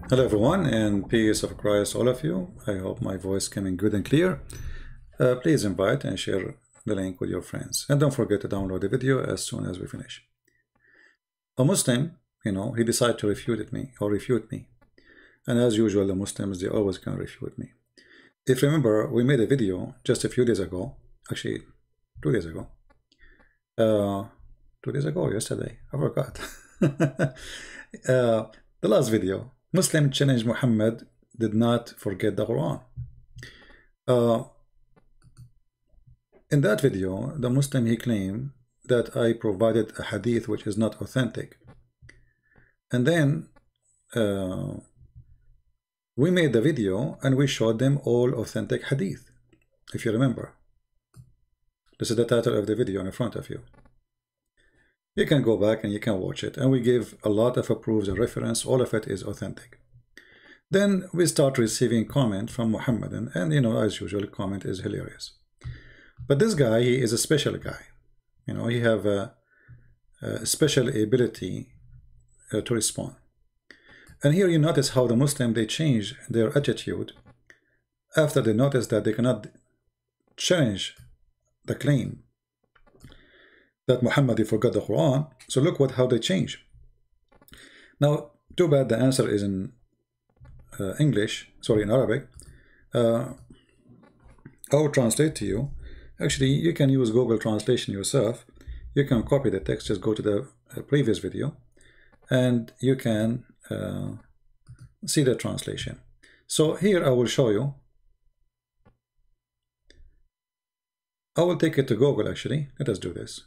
Hello everyone, and peace of Christ all of you. I hope my voice coming good and clear. Please invite and share the link with your friends, and don't forget to download the video as soon as we finish. A Muslim, he decided to refute me, and as usual, the Muslims, they always can refute me. If you remember, we made a video just a few days ago, actually 2 days ago. 2 days ago, yesterday, I forgot. The last video, Muslim challenge Muhammad did not forget the Quran. In that video, the Muslim, he claimed that I provided a hadith which is not authentic. And then we made the video and we showed them all authentic hadith, if you remember. This is the title of the video in front of you. You can go back and you can watch it, and we give a lot of proofs and reference. All of it is authentic. Then we start receiving comment from Muhammadan, and as usual, comment is hilarious. But this guy, he is a special guy. He have a special ability to respond. And here you notice how the Muslim, they change their attitude after they notice that they cannot challenge the claim that Muhammad forgot the Quran. So look how they change. Now, too bad the answer is in in Arabic. I will translate to you. Actually, you can use Google Translation yourself. You can copy the text, just go to the previous video, and you can see the translation. So here I will show you. I will take it to Google, actually. Let us do this.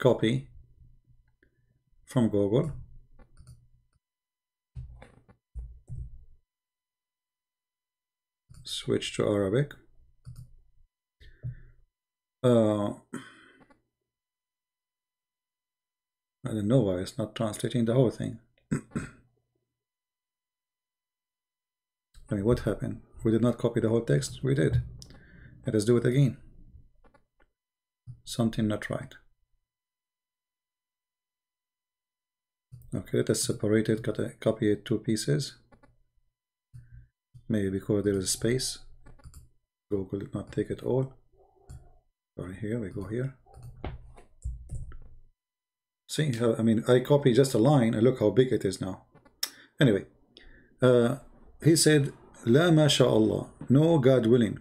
Copy from Google. Switch to Arabic. I don't know why it's not translating the whole thing. I mean, what happened? We did not copy the whole text? We did. Let us do it again. Something not right. Okay, let us separate it, copy it 2 pieces. Maybe because there is space. Google did not take it all. Sorry, here we go here. See how, I copy just a line and look how big it is now. Anyway, he said, La masha'Allah, no, God willing.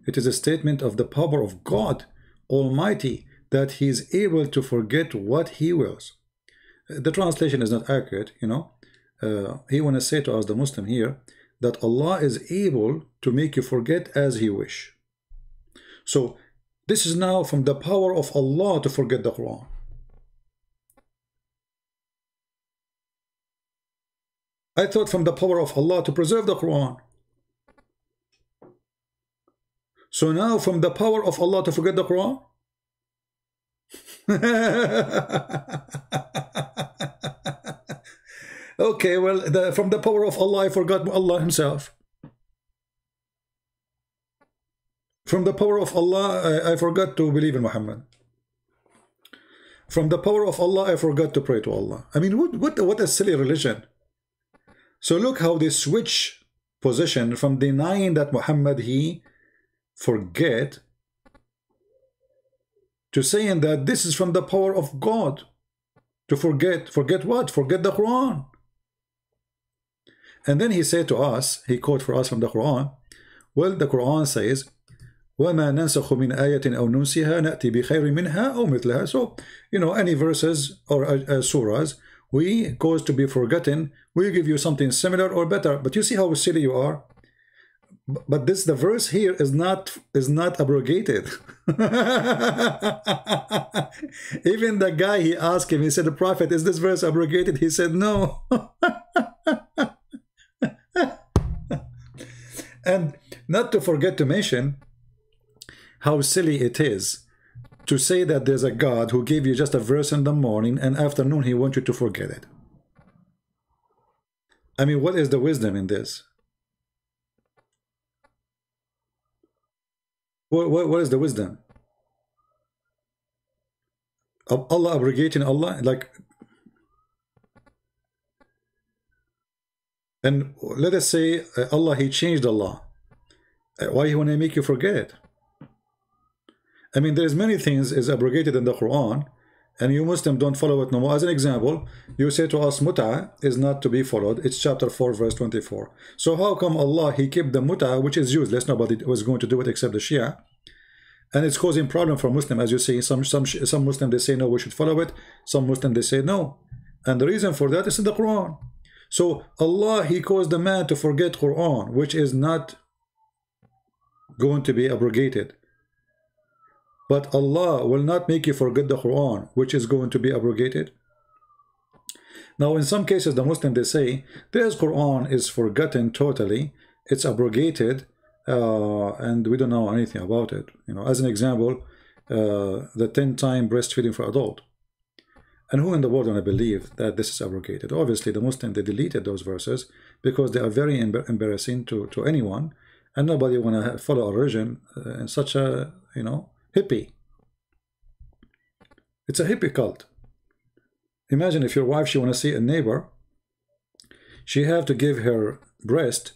It is a statement of the power of God Almighty that He is able to forget what He wills. The translation is not accurate, He want to say to us, the Muslim here, that Allah is able to make you forget as He wish. So this is now from the power of Allah to forget the Quran. I thought from the power of Allah to preserve the Quran. So now from the power of Allah to forget the Quran? Okay, well, from the power of Allah, I forgot Allah Himself. From the power of Allah, I forgot to believe in Muhammad. From the power of Allah, I forgot to pray to Allah. I mean, what a silly religion. So look how they switch position from denying that Muhammad, he forget, to saying that this is from the power of God to forget. Forget what? Forget the Quran. And then he said to us, he quote for us from the Quran, well, the Quran says, وَمَا نَنْسَخُ مِنْ آيَةٍ أَوْ نُنْسِهَا نَأْتِي بِخَيْرٍ مِنْهَا أَوْ مِثْلَهَا. So, any verses or surahs, we cause to be forgotten, we give you something similar or better. But you see how silly you are? But the verse here is not abrogated. Even the guy, he asked him, he said, the Prophet, is this verse abrogated? He said, no. And not to forget to mention how silly it is to say that there's a God who gave you just a verse in the morning and afternoon he wants you to forget it. I mean, what is the wisdom in this? What is the wisdom? Allah abrogating Allah, like And let us say Allah, he changed the law. Why he want to make you forget it? I mean, there's many things is abrogated in the Quran, and you Muslim don't follow it no more. As an example, you say to us, mut'a is not to be followed. It's chapter 4, verse 24. So how come Allah, he kept the mut'a, which is useless, nobody was going to do it except the Shia, and it's causing problem for Muslim, as you see. Some Muslim, they say no, we should follow it. Some Muslim, they say no. And the reason for that is in the Quran. So Allah, he caused the man to forget Quran, which is not going to be abrogated. But Allah will not make you forget the Quran, which is going to be abrogated. Now, in some cases, the Muslim, they say, this Quran is forgotten totally, it's abrogated, and we don't know anything about it. You know, as an example, the 10-time breastfeeding for adult. And who in the world want to believe that this is abrogated? Obviously, the Muslim, they deleted those verses because they are very embarrassing to anyone, and nobody want to follow a religion in such a, you know, hippie. It's a hippie cult. Imagine if your wife, she want to see a neighbor, she have to give her breast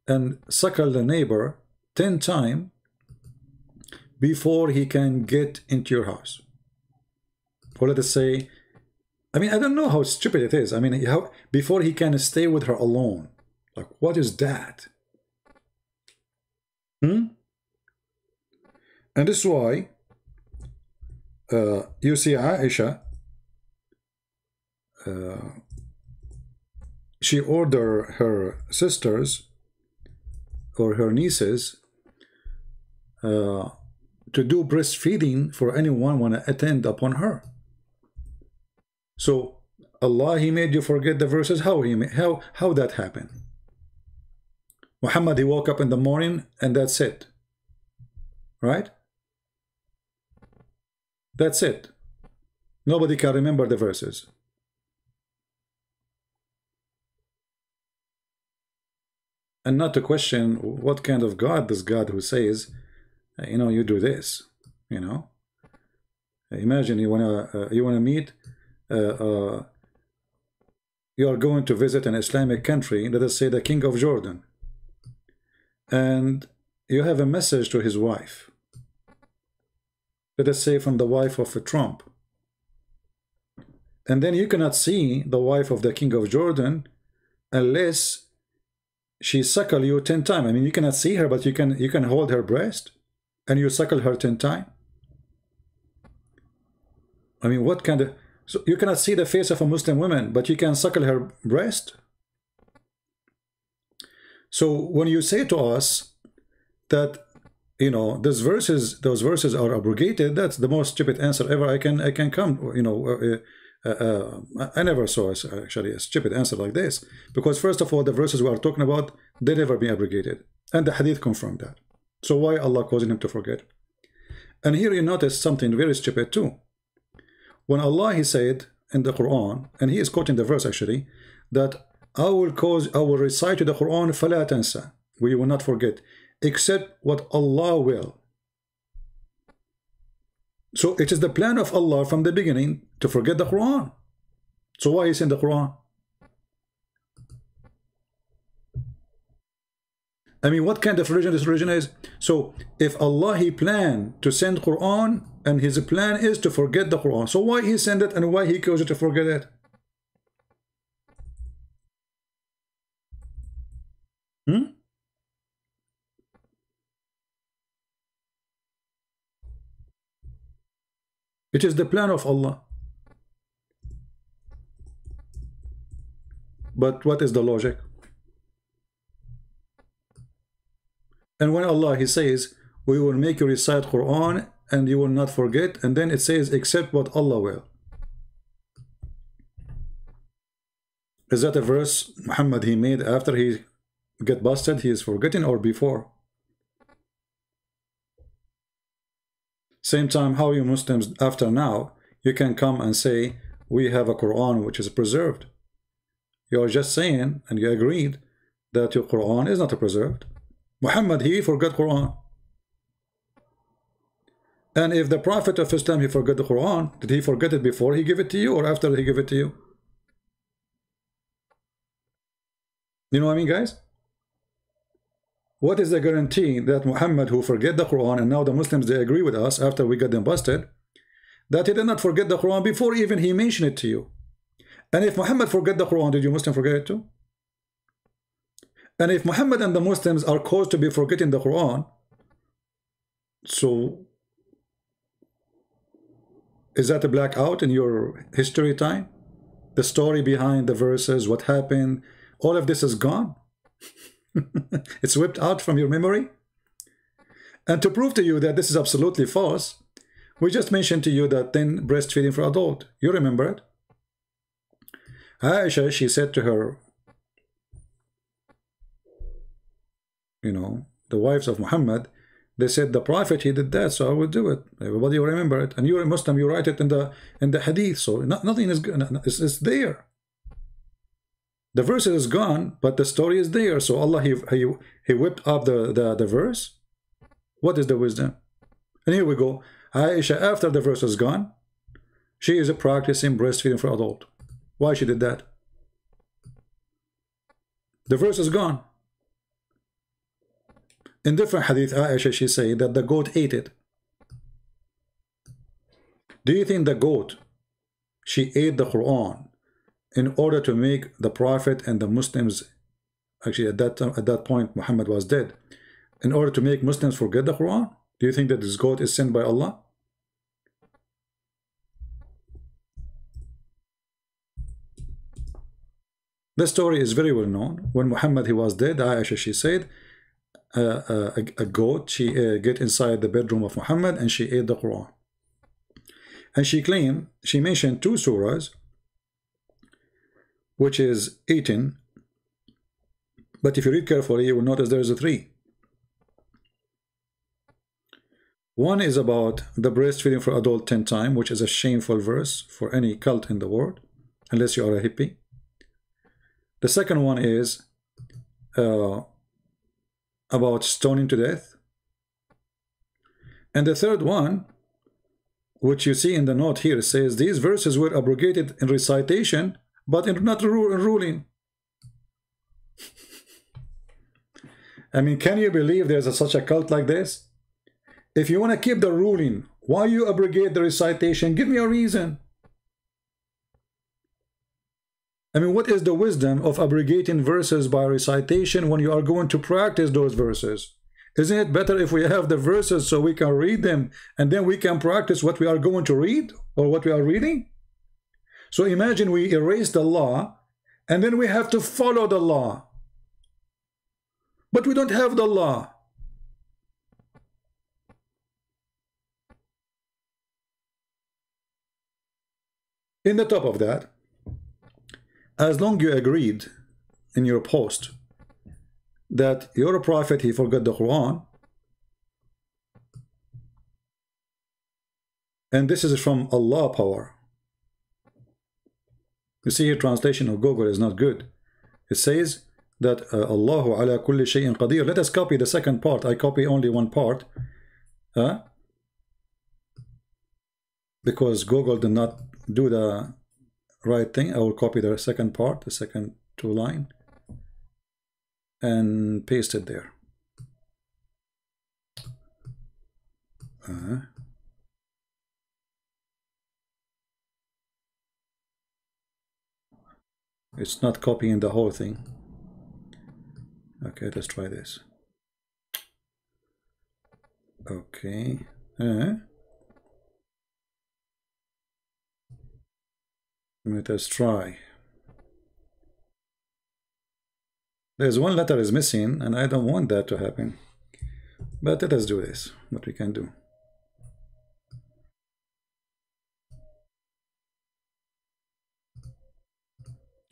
and suckle the neighbor 10 times before he can get into your house. Or let us say, I mean, I don't know how stupid it is. I mean, how, before he can stay with her alone. Like, what is that? And this is why you see Aisha, she ordered her sisters or her nieces to do breastfeeding for anyone want to attend upon her. So Allah, he made you forget the verses. How that happened? Muhammad, he woke up in the morning and that's it. Right? That's it. Nobody can remember the verses. And not to question what kind of God, this God who says, you know, you do this, you know. Imagine you wanna meet, you are going to visit an Islamic country, let us say the King of Jordan, and you have a message to his wife. Let us say from the wife of Trump. And then you cannot see the wife of the King of Jordan unless she suckle you 10 times. I mean, you cannot see her, but you can hold her breast and you suckle her 10 times. I mean, what kind of... So you cannot see the face of a Muslim woman, but you can suckle her breast. So when you say to us that, you know, those verses are abrogated, that's the most stupid answer ever I can come, you know. I never saw actually a stupid answer like this, because first of all, the verses we are talking about, they never been abrogated, and the hadith confirmed that. So why Allah causing him to forget? And here you notice something very stupid too. When Allah, he said in the Quran, and he is quoting the verse actually, that I will recite to the Quran فَلَا تَنْسَى, we will not forget, except what Allah will. So it is the plan of Allah from the beginning to forget the Quran. So why is in the Quran? I mean, what kind of religion this religion is? So if Allah, he planned to send Quran, and his plan is to forget the Quran, so why he sent it and why he caused you to forget it? It is the plan of Allah. But what is the logic? And when Allah, he says, we will make you recite Quran and you will not forget, and then it says, except what Allah will. Is that a verse Muhammad he made after he get busted, he is forgetting, or before? Same time, how you Muslims after now, you can come and say, we have a Quran which is preserved. You are just saying, and you agreed, that your Quran is not preserved. Muhammad, he forgot Quran. And if the Prophet of Islam, he forgot the Quran, did he forget it before he gave it to you or after he gave it to you? You know what I mean, guys? What is the guarantee that Muhammad, who forget the Quran, and now the Muslims, they agree with us after we got them busted, that he did not forget the Quran before even he mentioned it to you? And if Muhammad forget the Quran, did you Muslim forget it too? And if Muhammad and the Muslims are caused to be forgetting the Quran, so is that a blackout in your history time? The story behind the verses, what happened, all of this is gone. It's whipped out from your memory. And to prove to you that this is absolutely false, we just mentioned to you that 10 breastfeeding for adult. You remember it? Aisha, she said to her, you know, the wives of Muhammad, they said the Prophet, he did that, so I will do it. Everybody will remember it. And you're a Muslim, you write it in the hadith, so nothing is good. It's there. The verse is gone, but the story is there. So Allah, he whipped up the verse. What is the wisdom? And here we go. Aisha, after the verse is gone, she is practicing breastfeeding for adult. Why she did that? The verse is gone. In different hadith, Aisha, she said that the goat ate it. Do you think the goat, she ate the Quran in order to make the Prophet and the Muslims, actually at that point Muhammad was dead, in order to make Muslims forget the Quran? Do you think that this goat is sent by Allah? The story is very well known. When Muhammad, he was dead, Aisha, she said, a goat, she get inside the bedroom of Muhammad and she ate the Quran. And she claimed, she mentioned 2 surahs, which is eaten, but if you read carefully, you will notice there is a 3. One is about the breastfeeding for adult 10 times, which is a shameful verse for any cult in the world, unless you are a hippie. The second one is about stoning to death. And the third one, which you see in the note here, says these verses were abrogated in recitation, but not in ruling. I mean, can you believe there's such a cult like this? If you want to keep the ruling, why you abrogate the recitation? Give me a reason. I mean, what is the wisdom of abrogating verses by recitation when you are going to practice those verses? Isn't it better if we have the verses so we can read them and then we can practice what we are going to read or what we are reading? So imagine we erase the law and then we have to follow the law. But we don't have the law. In the top of that, as long you agreed in your post that your prophet, he forgot the Quran, and this is from Allah power. You see here, translation of Google is not good. It says that Allahu ala kulli shay'in qadir. Let us copy the second part. I copy only one part. Because Google did not do the right thing. I will copy the second part, the second 2 line, and paste it there. It's not copying the whole thing. Okay, let's try this. Okay. Let us try. There's one letter is missing, and I don't want that to happen. But let us do this, what we can do.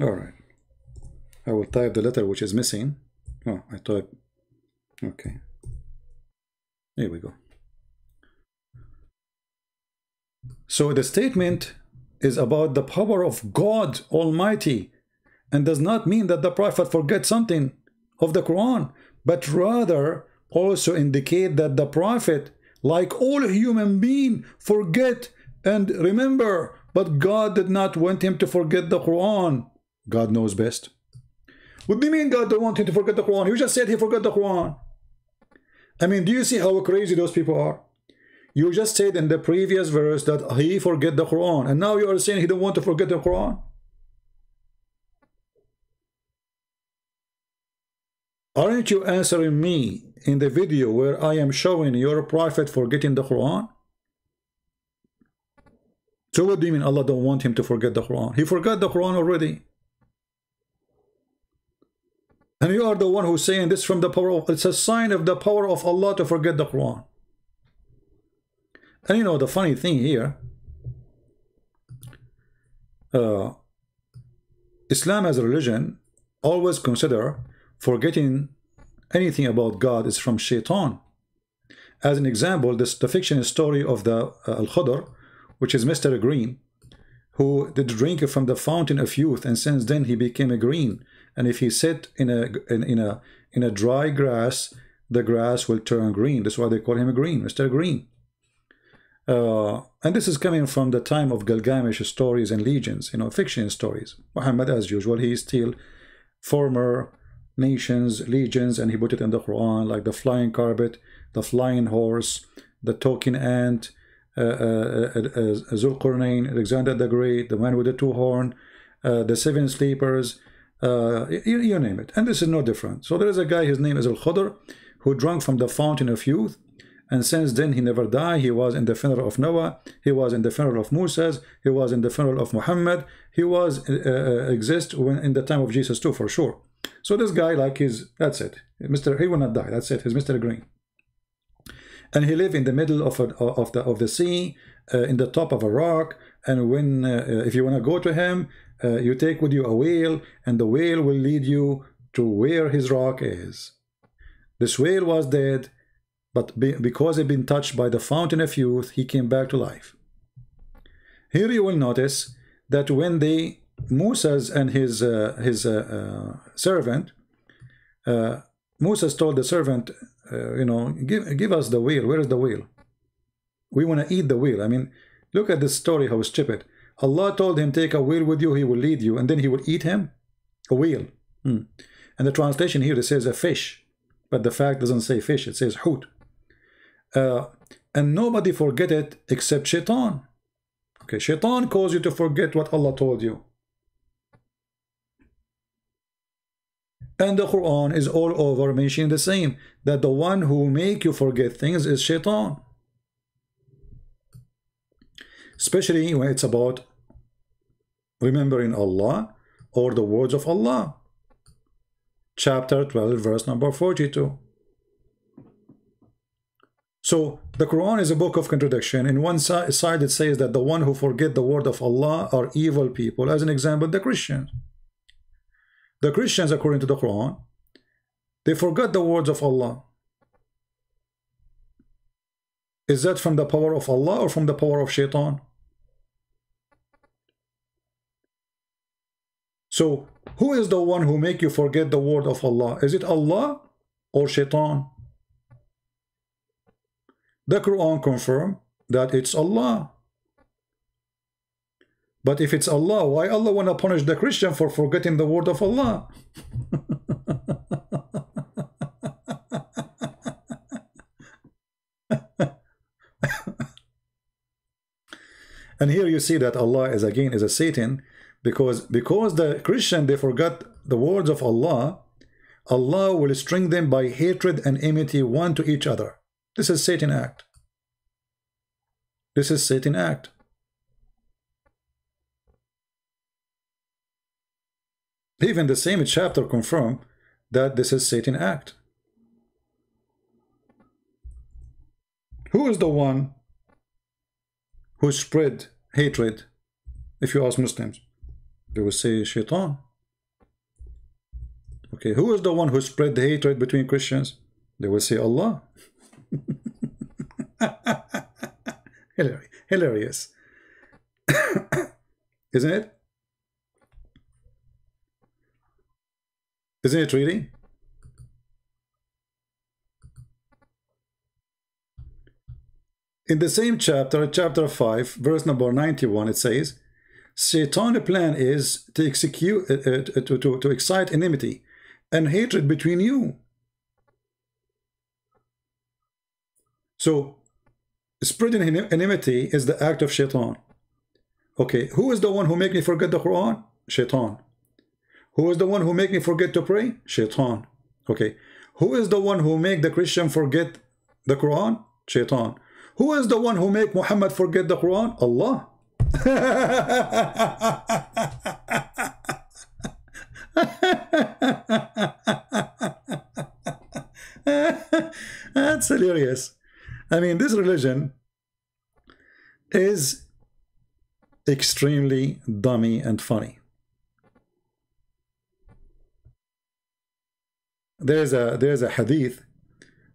Alright. I will type the letter which is missing. Oh, I type. Okay. Here we go. So the statement is about the power of God Almighty, and does not mean that the Prophet forget something of the Quran, but rather also indicate that the Prophet, like all human beings, forget and remember, but God did not want him to forget the Quran. God knows best. What do you mean God don't want him to forget the Quran? You just said he forgot the Quran. I mean, do you see how crazy those people are? You just said in the previous verse that he forget the Quran, and now you are saying he don't want to forget the Quran. Aren't you answering me in the video where I am showing your prophet forgetting the Quran? So what do you mean Allah don't want him to forget the Quran? He forgot the Quran already. And you are the one who's saying this from the power of, it's a sign of the power of Allah to forget the Quran. And you know the funny thing here, Islam as a religion always consider forgetting anything about God is from Shaitan. As an example, the fiction story of the Al-Khadr, which is Mr. Green, who did drink from the fountain of youth, and since then he became a green. And if he sit in a dry grass, the grass will turn green. That's why they call him a green, Mr. Green. And this is coming from the time of Gilgamesh stories and legends, you know, fiction stories. Muhammad, as usual, he steal former nations, legions, and he put it in the Quran, like the flying carpet, the flying horse, the talking ant, Zulqarnain, Alexander the Great, the man with the two horns, the seven sleepers, you name it. And this is no different. So there is a guy, his name is Al-Khadr, who drank from the fountain of youth, and since then he never died. He was in the funeral of Noah, he was in the funeral of Moses, he was in the funeral of Muhammad, he was exist when in the time of Jesus too, for sure. So this guy, like, that's it, he will not die, that's it, he's Mr. Green. And he lived in the middle of the sea, in the top of a rock. And when if you want to go to him, you take with you a whale, and the whale will lead you to where his rock is. This whale was dead, but because he'd been touched by the fountain of youth, he came back to life. Here you will notice that when Moses and his servant, Moses told the servant, you know, give us the whale. Where is the whale? We want to eat the whale. I mean, look at this story, how stupid. Allah told him, take a whale with you, he will lead you, and then he will eat him? A whale. And the translation here, it says a fish, but the fact doesn't say fish, it says hoot. And nobody forget it except Shaitan. Okay, Shaitan caused you to forget what Allah told you. And the Quran is all over mentioning the same, that the one who make you forget things is Shaitan. Especially when it's about remembering Allah or the words of Allah. Chapter 12, verse number 42. So the Quran is a book of contradiction. In one side it says that the one who forget the word of Allah are evil people. As an example, the Christians. The Christians, according to the Quran, they forgot the words of Allah. Is that from the power of Allah or from the power of Shaitan? So, who is the one who make you forget the word of Allah? Is it Allah or Shaitan? The Quran confirms that it's Allah. But if it's Allah, why Allah want to punish the Christian for forgetting the word of Allah? And here you see that Allah is again a Satan, because the Christian, they forgot the words of Allah, Allah will string them by hatred and enmity one to each other. This is Satan act. This is Satan act. Even the same chapter confirm that this is Satan act. Who is the one who spread hatred? If you ask Muslims, they will say Shaitan. Okay, who is the one who spread the hatred between Christians? They will say Allah. Hilarious. Isn't it? Isn't it really? In the same chapter, chapter 5, verse number 91, it says, Satan's plan is to excite enmity and hatred between you. So spreading enmity is the act of shaitan. Okay, who is the one who make me forget the Quran? Shaitan. Who is the one who make me forget to pray? Shaitan. Okay, who is the one who make the Christian forget the Quran? Shaitan. Who is the one who make Muhammad forget the Quran? Allah. That's hilarious. I mean, this religion is extremely dummy and funny. There's a hadith.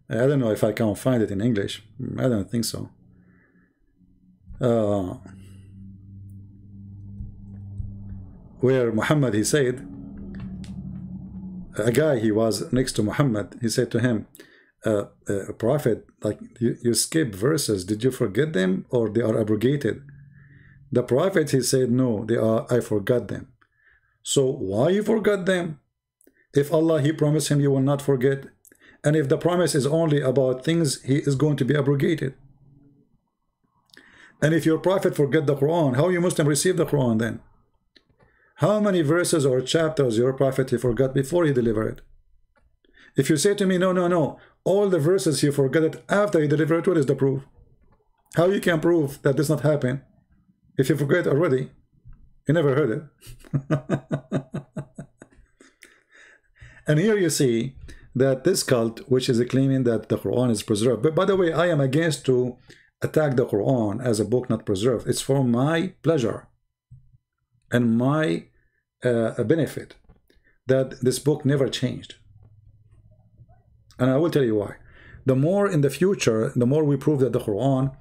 I don't know if I can find it in English. I don't think so. Where Muhammad, he said, a guy, he was next to Muhammad, he said to him, Prophet, like you skip verses, did you forget them or they are abrogated? The Prophet, he said, no, they are, I forgot them. So why you forgot them? If Allah, he promised him you will not forget, and if the promise is only about things, he is going to be abrogated. And if your Prophet forget the Quran, how you Muslim receive the Quran then? How many verses or chapters your Prophet he forgot before he delivered it? If you say to me, no, all the verses he forgot it after he delivered it, what is the proof? How you can prove that this not happen if you forget already? You never heard it. And here you see that this cult, which is claiming that the Quran is preserved. But by the way, I am against to attack the Quran as a book not preserved. It's for my pleasure and my benefit that this book never changed. And I will tell you why. The more in the future, the more we prove that the Quran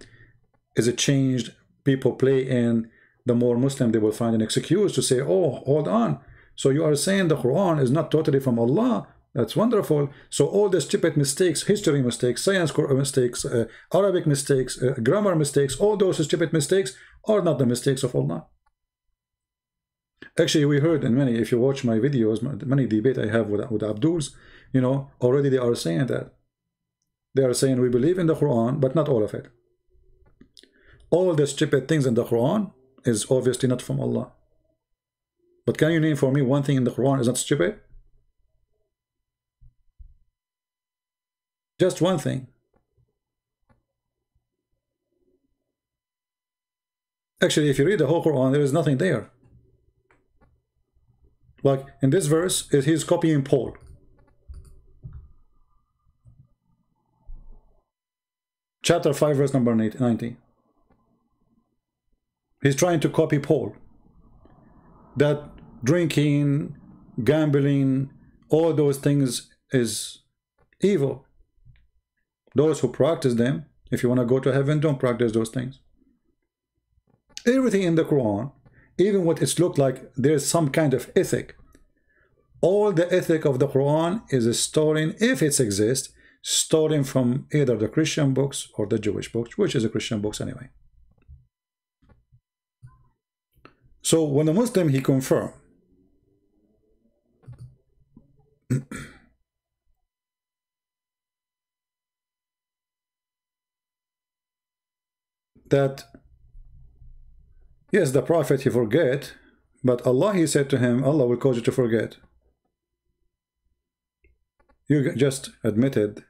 is a changed, people play in, the more Muslim they will find an excuse to say, oh, hold on. So you are saying the Quran is not totally from Allah. That's wonderful. So all the stupid mistakes, history mistakes, science mistakes, Arabic mistakes, grammar mistakes, all those stupid mistakes are not the mistakes of Allah. Actually, we heard in many, if you watch my videos, many debate I have with Abduls, you know, already they are saying that. They are saying we believe in the Quran, but not all of it. All the stupid things in the Quran is obviously not from Allah. But can you name for me one thing in the Quran is not stupid? Just one thing. Actually, if you read the whole Quran, there is nothing there. Like in this verse, he's copying Paul. Chapter 5, verse number 90. He's trying to copy Paul. That drinking, gambling, all those things is evil. Those who practice them, if you want to go to heaven, don't practice those things. Everything in the Quran, even what it's looked like, there's some kind of ethic. All the ethic of the Quran is stolen, if it exists, stolen from either the Christian books or the Jewish books, which is the Christian books anyway. So when a Muslim, he confirmed that yes, the Prophet he forget, but Allah, he said to him, Allah will cause you to forget. You just admitted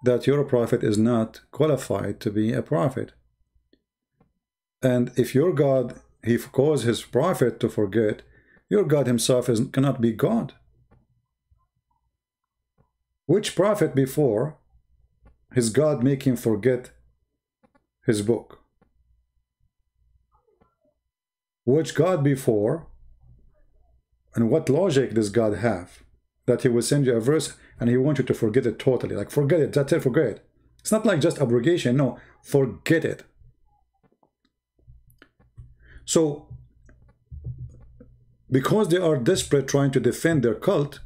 that your Prophet is not qualified to be a prophet. And if your God, he caused his Prophet to forget, your God himself cannot be God. Which prophet before his God make him forget his book? Which God before, and what logic does God have that he will send you a verse and he wants you to forget it totally? Like, forget it, that's it, forget it. It's not like just abrogation, no, forget it. So because they are desperate trying to defend their cult,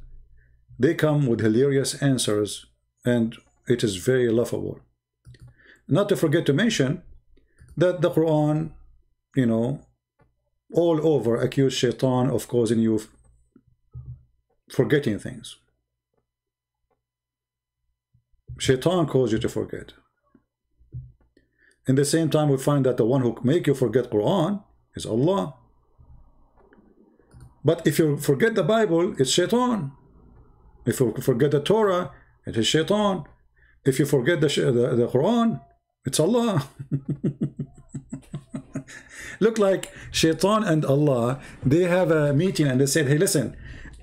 they come with hilarious answers, and it is very laughable. Not to forget to mention that the Quran, you know, all over accuse Shaitan of causing you forgetting things. Shaitan caused you to forget. In the same time, we find that the one who make you forget Quran is Allah. But if you forget the Bible, it's Shaitan. If you forget the Torah, it is Shaitan. If you forget the Quran, it's Allah. Look like Shaitan and Allah, they have a meeting and they said, hey, listen,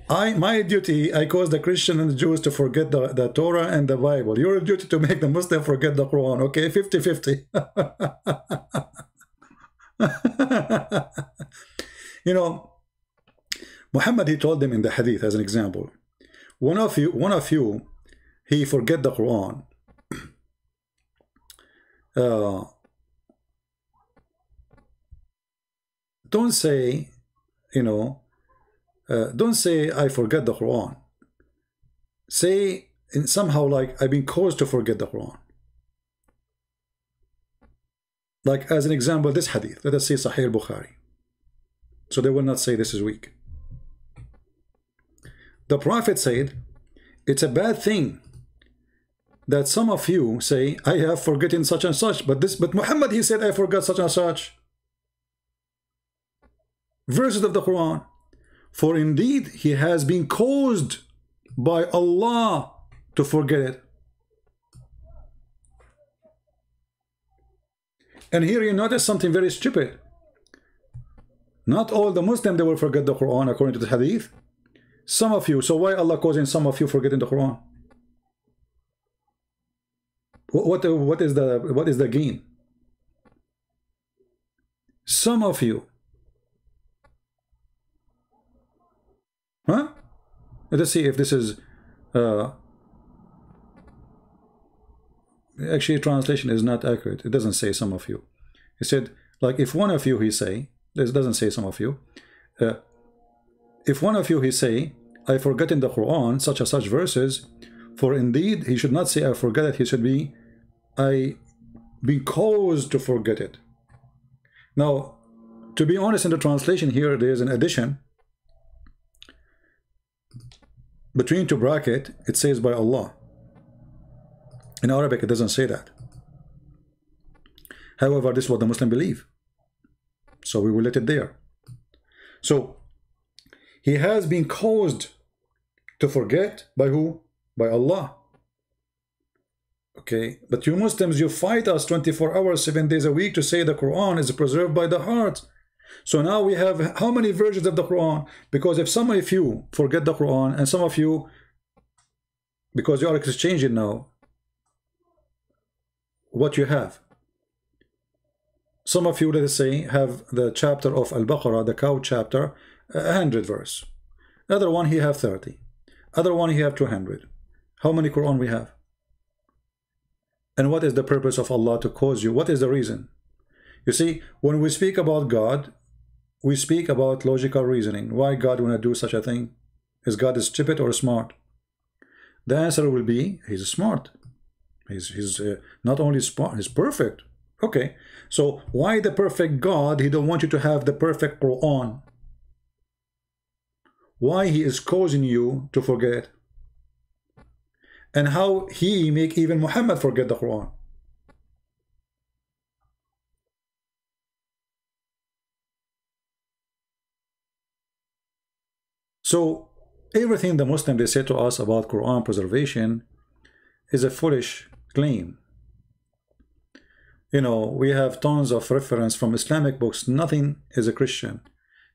my duty, I cause the Christian and the Jews to forget the Torah and the Bible. Your duty to make the Muslim forget the Quran. Okay, 50-50. You know, Muhammad, he told them in the hadith as an example, one of you, he forget the Quran. Don't say, you know, don't say I forget the Quran. Say somehow like I've been caused to forget the Quran. Like as an example, this hadith, let us say Sahih Bukhari. So they will not say this is weak. The Prophet said, it's a bad thing that some of you say, I have forgotten such and such, but Muhammad, he said, I forgot such and such. Verses of the Quran. For indeed, he has been caused by Allah to forget it. And here you notice something very stupid. Not all the Muslims, they will forget the Quran according to the hadith. Some of you. So why Allah causing some of you forgetting the Quran? What is the gain? Some of you. Huh? Let us see if this is actually translation is not accurate. It doesn't say some of you. It said like if one of you he say, this doesn't say some of you. If one of you he say, I forget in the Quran such and such verses, for indeed he should not say I forget it, he should be I be caused to forget it. Now, to be honest, in the translation here there is an addition between two brackets. It says by Allah. In Arabic it doesn't say that. However, this is what the Muslim believe, so we will let it there. So he has been caused to forget by who? By Allah. Okay, but you Muslims, you fight us 24 hours, 7 days a week to say the Quran is preserved by the heart. So now we have how many versions of the Quran? Because if some of you forget the Quran and some of you, because you are exchanging now what you have. Some of you, let us say, have the chapter of Al-Baqarah, the cow chapter, 100 verse. Other one he have 30. Other one he have 200. How many Quran we have? And what is the purpose of Allah to cause you? What is the reason? You see, when we speak about God, we speak about logical reasoning. Why God want to do such a thing? Is God stupid or smart? The answer will be, he's smart. He's not only smart, he's perfect. Okay, so why the perfect God, he don't want you to have the perfect Quran? Why he is causing you to forget? And how he make even Muhammad forget the Quran? So everything the Muslim they say to us about Quran preservation is a foolish claim. You know, we have tons of reference from Islamic books. Nothing is a Christian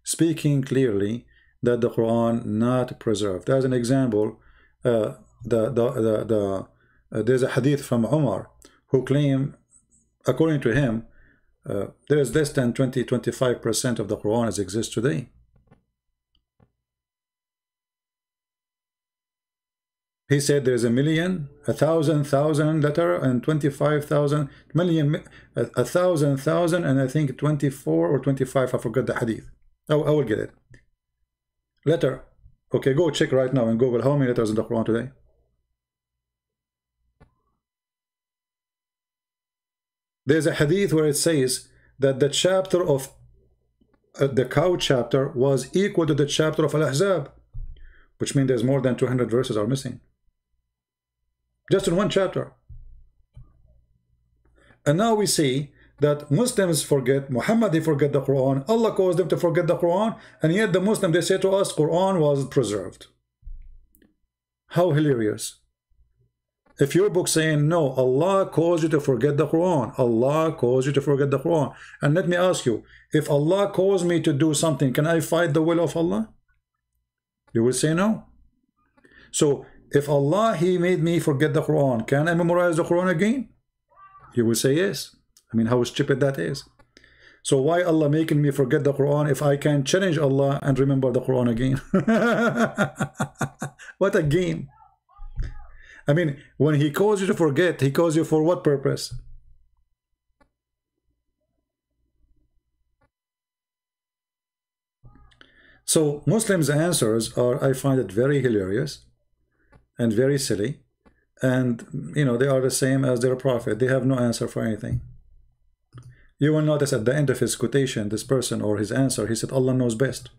speaking clearly that the Quran not preserved. As an example, there's a hadith from Umar who claim, according to him, there is less than 20-25% of the Quran as exists today. He said there's 1,000,000, 1,000,000 letter, and 25,000 million, 1,000,000, and I think 24 or 25. I forgot the hadith. I will get it. Letter. Okay, go check right now in Google how many letters in the Quran today. There's a hadith where it says that the chapter of the cow chapter was equal to the chapter of Al-Ahzab, which means there's more than 200 verses are missing. just in one chapter. And now we see that Muslims forget, Muhammad, they forget the Quran, Allah caused them to forget the Quran, and yet the Muslim, they say to us, Quran was preserved. How hilarious. If your book saying, no, Allah caused you to forget the Quran, Allah caused you to forget the Quran. And let me ask you, if Allah caused me to do something, can I fight the will of Allah? You will say no. So if Allah, He made me forget the Quran, can I memorize the Quran again? You will say yes. I mean, how stupid that is. So why Allah making me forget the Quran if I can challenge Allah and remember the Quran again? What a game. I mean, when He calls you to forget, He calls you for what purpose? So Muslims' answers are, I find it very hilarious and very silly. And, you know, they are the same as their prophet. They have no answer for anything. You will notice at the end of his quotation, this person or his answer, he said, Allah knows best.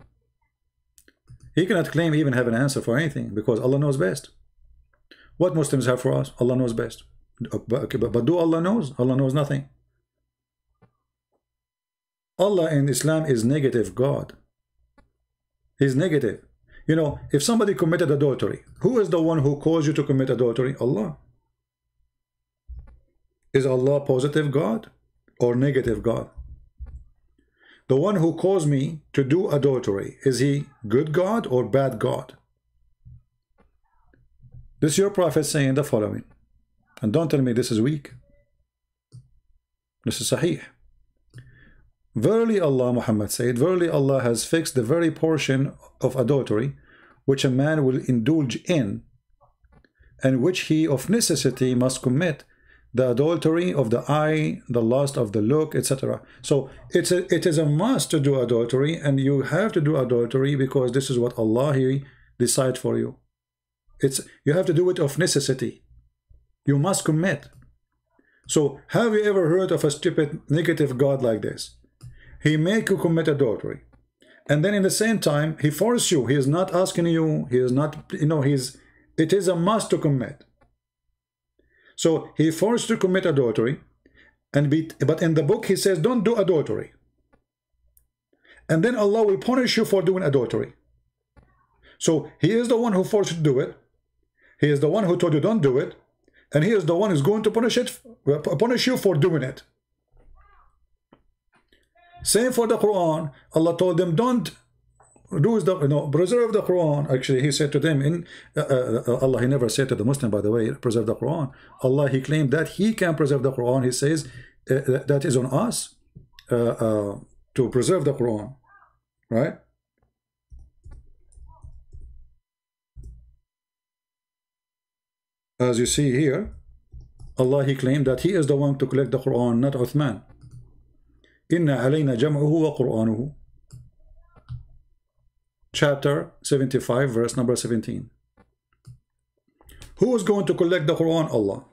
He cannot claim even have an answer for anything because Allah knows best. What Muslims have for us? Allah knows best. But do Allah knows? Allah knows nothing. Allah in Islam is negative God. He's negative. You know, if somebody committed adultery, who is the one who caused you to commit adultery? Allah. Is Allah positive God or negative God? The one who caused me to do adultery, is He good God or bad God? This is your prophet saying the following. And don't tell me this is weak. This is sahih. Verily Allah, Muhammad said, verily Allah has fixed the very portion of adultery which a man will indulge in, and which he of necessity must commit, the adultery of the eye, the lust of the look, etc. So it is a must to do adultery, and you have to do adultery because this is what Allah He decides for you. You have to do it of necessity. You must commit. So have you ever heard of a stupid negative God like this? He make you commit adultery, and then in the same time He force you. He is not asking you. He is not, you know, it is a must to commit. So He forced you to commit adultery, but in the book He says don't do adultery, and then Allah will punish you for doing adultery. So He is the one who forced you to do it. He is the one who told you don't do it, and He is the one who's going to punish you for doing it. Same for the Quran. Allah told them don't preserve the Quran. Actually, He said to them Allah, He never said to the Muslim, by the way, preserve the Quran. Allah, He claimed that He can preserve the Quran. He says that is on us to preserve the Quran, right? As you see here, Allah, He claimed that He is the one to collect the Quran, not Uthman. Inna alayna jam'uhu wa Qur'anuhu. Chapter 75, verse number 17. Who is going to collect the Quran? Allah.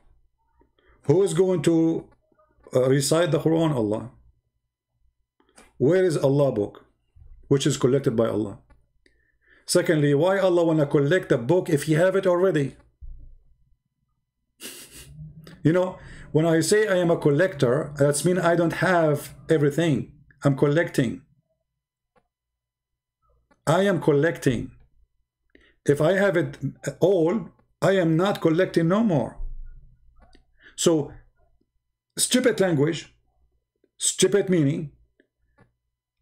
Who is going to recite the Quran? Allah. Where is Allah book, which is collected by Allah? Secondly, why Allah want to collect the book if He have it already? You know, when I say I am a collector, that means I don't have everything. I'm collecting. I am collecting. If I have it all, I am not collecting no more. So, stupid language, stupid meaning,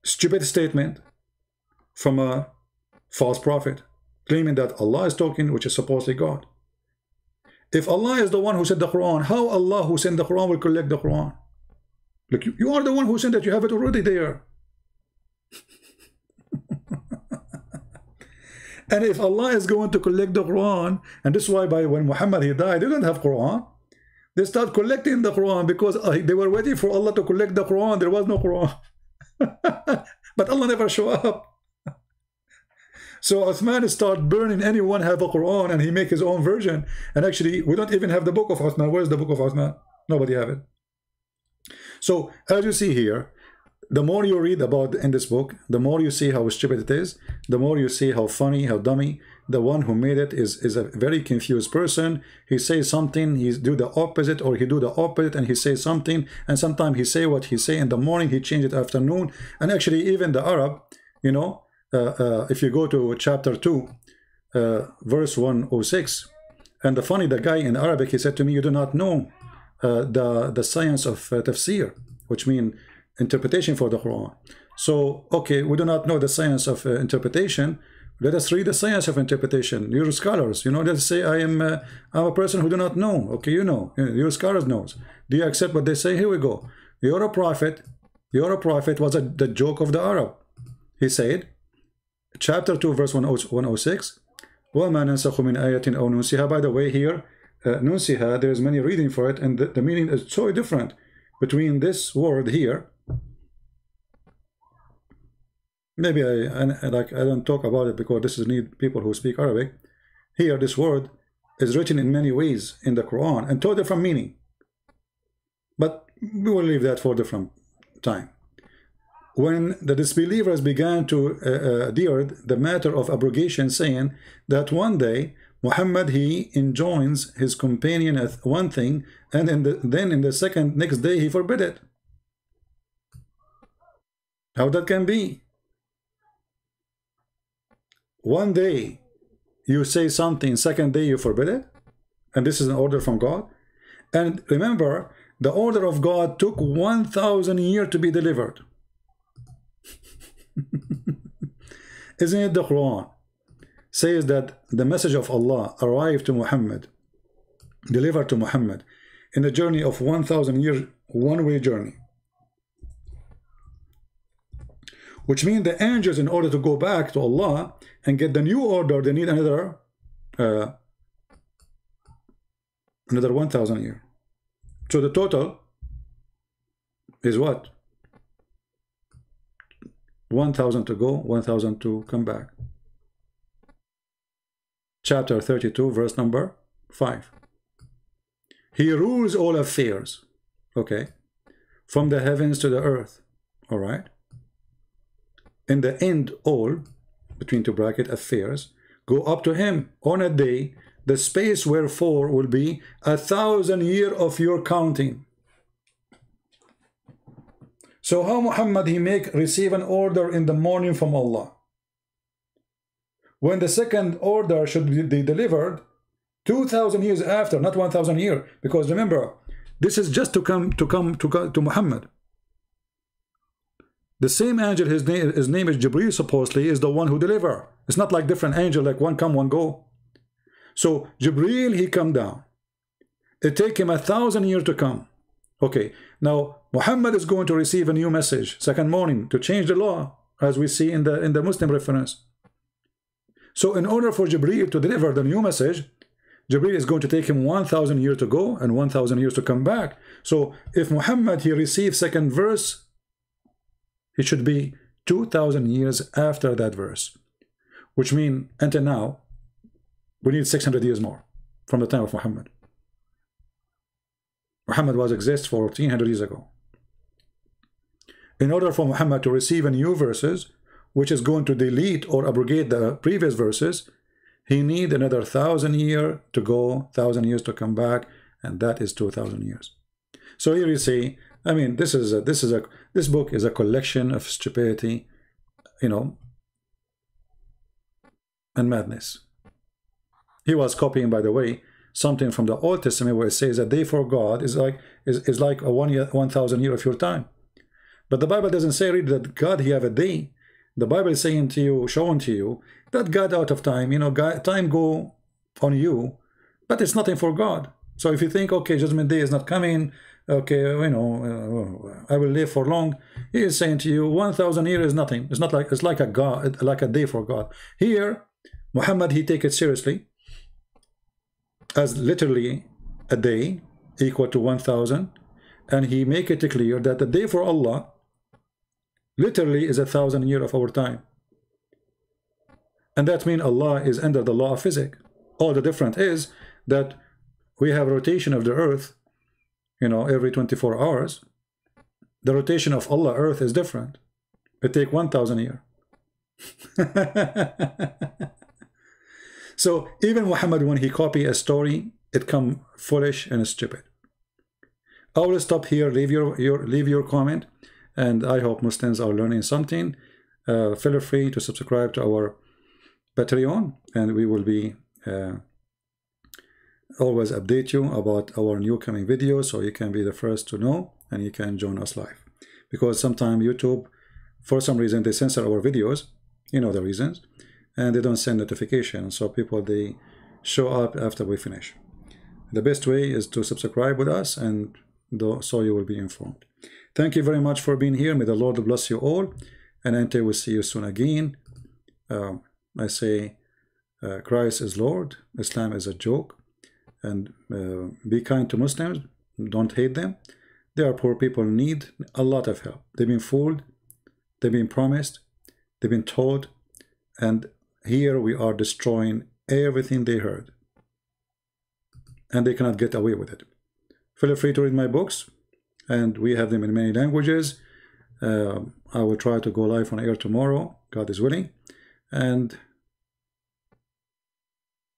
stupid statement from a false prophet, claiming that Allah is talking, which is supposedly God. If Allah is the one who sent the Quran, how Allah who sent the Quran will collect the Quran? Look, you are the one who sent it. You have it already there. And if Allah is going to collect the Quran, and this is why when Muhammad he died, they didn't have Quran. They start collecting the Quran because they were waiting for Allah to collect the Quran. There was no Quran. But Allah never showed up. So Uthman start burning anyone have a Quran, and he make his own version. And actually, we don't even have the book of Uthman. Where's the book of Uthman? Nobody have it. So as you see here, the more you read about in this book, the more you see how stupid it is, the more you see how funny, how dummy, the one who made it is a very confused person. He says something, he do the opposite, or he do the opposite and he says something, and sometimes he say what he say in the morning, he change it afternoon. And actually even the Arab, you know, if you go to chapter 2, verse 106, and the guy in Arabic, he said to me, you do not know the science of tafsir, which means interpretation for the Quran. So, okay, we do not know the science of interpretation. Let us read the science of interpretation. You're scholars, you know, let's say I'm a person who do not know. Okay, you know, your scholars knows. Do you accept what they say? Here we go. You're a prophet was the joke of the Arab. He said, chapter 2, verse 106, وَمَا نَنْسَخُ مِنْ آيَةٍ أَوْ نُنْسِهَا. By the way, here, نُنْسِهَا, there's many reading for it, and the meaning is so different between this word here. Maybe I don't talk about it because this is need people who speak Arabic. Here, this word is written in many ways in the Quran and totally different meaning. But we will leave that for a different time. When the disbelievers began to deal the matter of abrogation, saying that one day Muhammad, he enjoins his companion at one thing, and then in the next day he forbid it. How that can be? One day you say something, second day you forbid it, and this is an order from God. And remember, the order of God took 1,000 years to be delivered. Isn't it the Quran says that the message of Allah arrived to Muhammad, delivered to Muhammad in a journey of 1,000 years, one-way journey. Which means the angels, in order to go back to Allah and get the new order, they need another 1,000 years. So the total is what? 1,000 to go, 1,000 to come back. Chapter 32, verse number 5. He rules all affairs, okay, from the heavens to the earth, all right? In the end, all, between two bracket, affairs, go up to him on a day, the space wherefore will be 1,000 years of your counting. So how Muhammad he receive an order in the morning from Allah? When the second order should be delivered 2,000 years after, not 1,000 years, because remember, this is just to come to Muhammad. The same angel, his name is Jibreel, supposedly, is the one who deliver. It's not like different angel, like one come, one go. So Jibreel, he come down. It take him 1,000 years to come. Okay, now Muhammad is going to receive a new message, second morning, to change the law, as we see in the Muslim reference. So in order for Jibreel to deliver the new message, Jibreel is going to take him 1,000 years to go and 1,000 years to come back. So if Muhammad, he receives second verse, it should be 2,000 years after that verse, which means until now we need 600 years more from the time of Muhammad. Muhammad was exist for 1,400 years ago. In order for Muhammad to receive a new verses, which is going to delete or abrogate the previous verses, he need another 1,000 years to go, 1,000 years to come back, and that is 2,000 years. So here you see, I mean, this book is a collection of stupidity, you know, and madness. He was copying, by the way, something from the Old Testament where it says that day for God is like a 1,000 years of your time. But the Bible doesn't say really that God he have a day. The Bible is saying to you, showing to you that God out of time, you know, God, time go on you, but it's nothing for God. So if you think, okay, Judgment Day is not coming, okay, you know, I will live for long, he is saying to you, 1,000 years is nothing. It's not like, it's like a God, like a day for God. Here, Muhammad, he take it seriously as literally a day equal to 1,000, and he make it clear that the day for Allah literally is 1,000 years of our time. And that means Allah is under the law of physics. All the difference is that we have rotation of the earth, you know, every 24 hours. The rotation of Allah earth is different. It take 1,000 years. So even Muhammad, when he copy a story, it come foolish and stupid. I will stop here. Leave your comment, and I hope Muslims are learning something. Feel free to subscribe to our Patreon, and we will be always update you about our new coming videos, so you can be the first to know, and you can join us live. Because sometimes YouTube, for some reason, they censor our videos, you know the reasons, and they don't send notifications, so people, they show up after we finish. The best way is to subscribe with us, and so you will be informed. Thank you very much for being here. May the Lord bless you all, and until we see you soon again, I say Christ is Lord, Islam is a joke, and be kind to Muslims, don't hate them. They are poor people, need a lot of help. They've been fooled, they've been promised, they've been told, and here we are destroying everything they heard, and they cannot get away with it. Feel free to read my books, and we have them in many languages. I will try to go live on air tomorrow, God is willing, and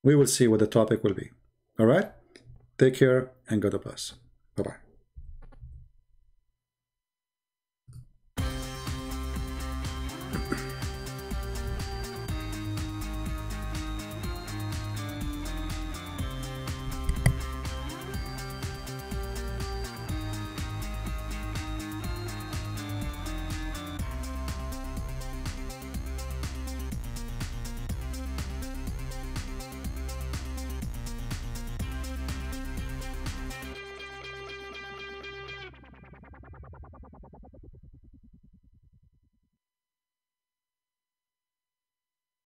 we will see what the topic will be. All right? Take care, and God bless. Bye-bye.